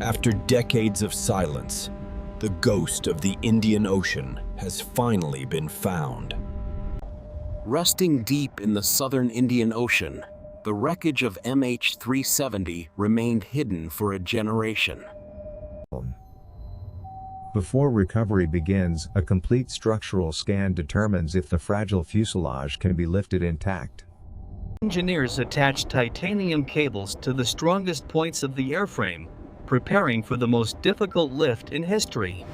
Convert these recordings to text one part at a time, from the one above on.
After decades of silence, the ghost of the Indian Ocean has finally been found. Resting deep in the southern Indian Ocean, the wreckage of MH370 remained hidden for a generation. Before recovery begins, a complete structural scan determines if the fragile fuselage can be lifted intact. Engineers attach titanium cables to the strongest points of the airframe, preparing for the most difficult lift in history.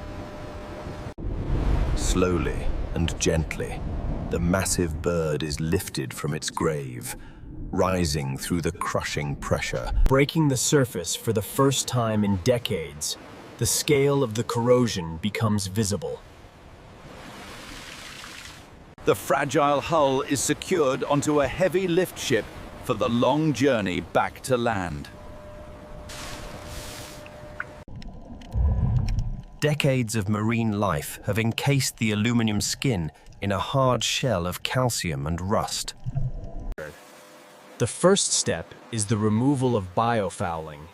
Slowly and gently, the massive bird is lifted from its grave, rising through the crushing pressure. Breaking the surface for the first time in decades, the scale of the corrosion becomes visible. The fragile hull is secured onto a heavy lift ship for the long journey back to land. Decades of marine life have encased the aluminum skin in a hard shell of calcium and rust. The first step is the removal of biofouling,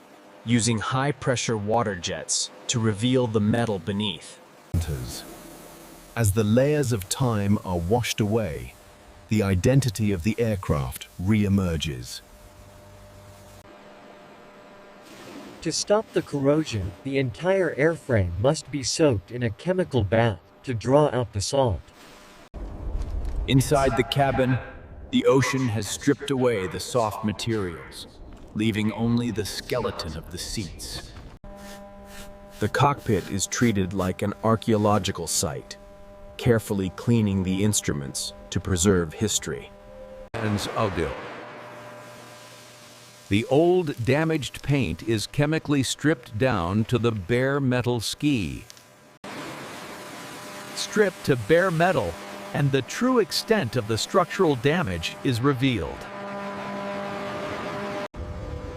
using high-pressure water jets to reveal the metal beneath. As the layers of time are washed away, the identity of the aircraft re-emerges. To stop the corrosion, the entire airframe must be soaked in a chemical bath to draw out the salt. Inside the cabin, the ocean has stripped away the soft materials, leaving only the skeleton of the seats. The cockpit is treated like an archaeological site, carefully cleaning the instruments to preserve history. Audio. The old, damaged paint is chemically stripped down to the bare metal ski. Stripped to bare metal, and the true extent of the structural damage is revealed.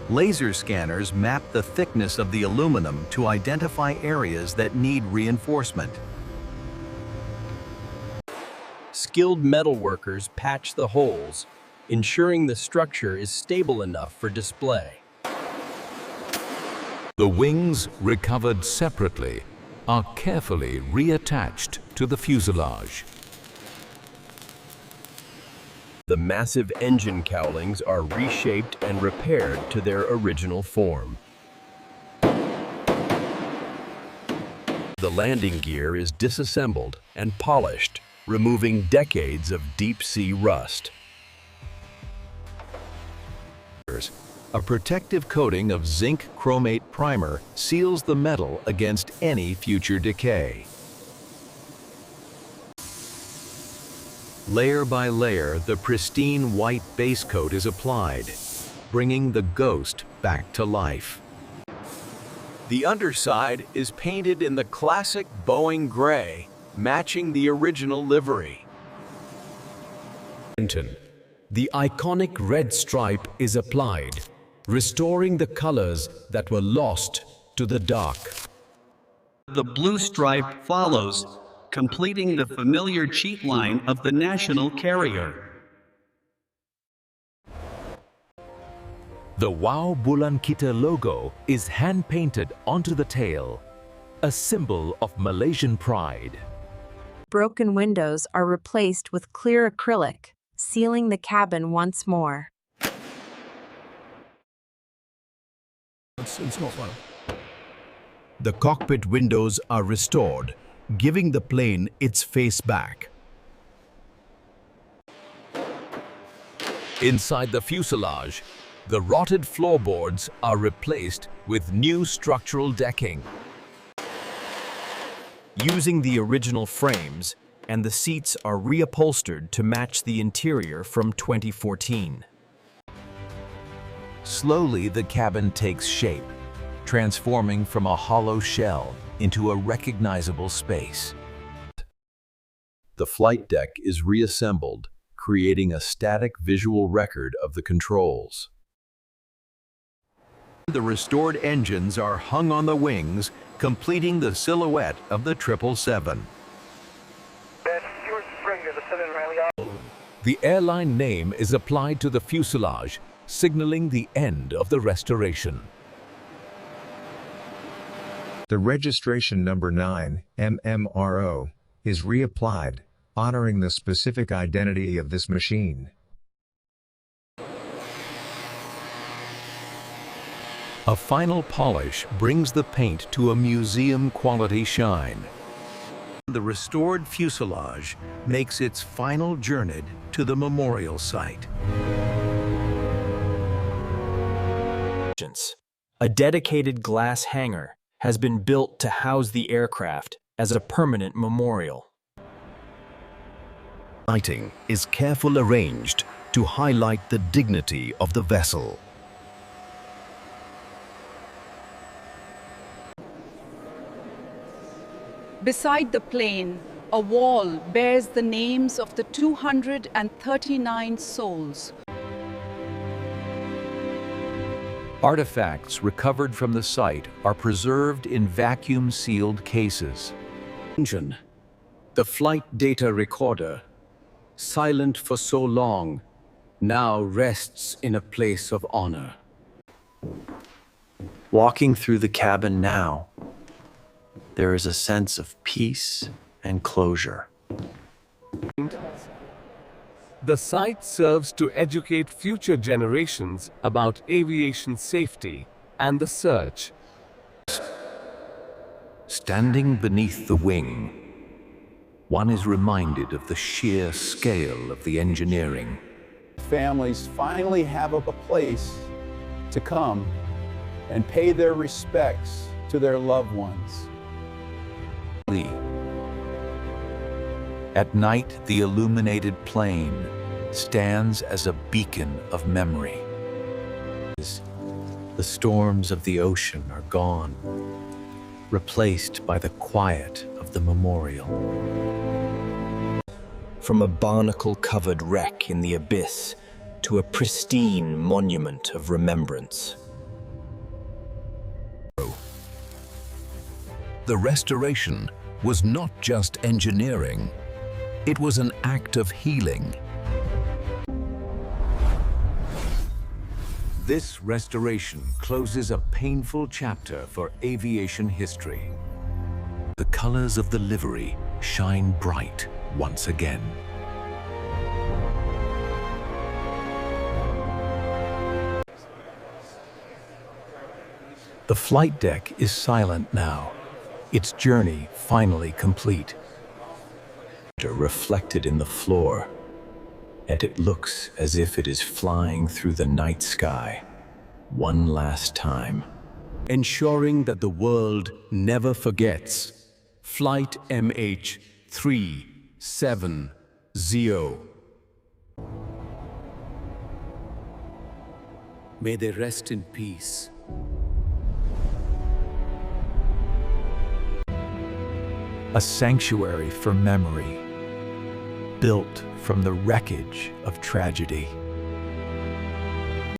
Laser scanners map the thickness of the aluminum to identify areas that need reinforcement. Skilled metal workers patch the holes, ensuring the structure is stable enough for display. The wings, recovered separately, are carefully reattached to the fuselage. The massive engine cowlings are reshaped and repaired to their original form. The landing gear is disassembled and polished, removing decades of deep-sea rust. A protective coating of zinc chromate primer seals the metal against any future decay. Layer by layer, the pristine white base coat is applied, bringing the ghost back to life. The underside is painted in the classic Boeing gray, matching the original livery. The iconic red stripe is applied, restoring the colors that were lost to the dark. The blue stripe follows, completing the familiar cheat line of the national carrier. The Wow Bulan Kita logo is hand-painted onto the tail, a symbol of Malaysian pride. Broken windows are replaced with clear acrylic, sealing the cabin once more. It's not fun. The cockpit windows are restored, giving the plane its face back. Inside the fuselage, the rotted floorboards are replaced with new structural decking. Using the original frames, and the seats are reupholstered to match the interior from 2014. Slowly, the cabin takes shape, transforming from a hollow shell into a recognizable space. The flight deck is reassembled, creating a static visual record of the controls. The restored engines are hung on the wings, completing the silhouette of the 777. The airline name is applied to the fuselage, signaling the end of the restoration. The registration number 9, MMRO, is reapplied, honoring the specific identity of this machine. A final polish brings the paint to a museum-quality shine. The restored fuselage makes its final journey to the memorial site. A dedicated glass hangar has been built to house the aircraft as a permanent memorial. Lighting is carefully arranged to highlight the dignity of the vessel. Beside the plane, a wall bears the names of the 239 souls. Artifacts recovered from the site are preserved in vacuum-sealed cases. Engine, the flight data recorder, silent for so long, now rests in a place of honor. Walking through the cabin now, there is a sense of peace and closure. The site serves to educate future generations about aviation safety and the search. Standing beneath the wing, one is reminded of the sheer scale of the engineering. Families finally have a place to come and pay their respects to their loved ones. At night, the illuminated plane stands as a beacon of memory. The storms of the ocean are gone, replaced by the quiet of the memorial. From a barnacle-covered wreck in the abyss to a pristine monument of remembrance. The restoration was not just engineering, it was an act of healing. This restoration closes a painful chapter for aviation history. The colors of the livery shine bright once again. The flight deck is silent now, its journey finally complete. Reflected in the floor, and it looks as if it is flying through the night sky one last time. Ensuring that the world never forgets. Flight MH370. May they rest in peace. A sanctuary for memory, built from the wreckage of tragedy.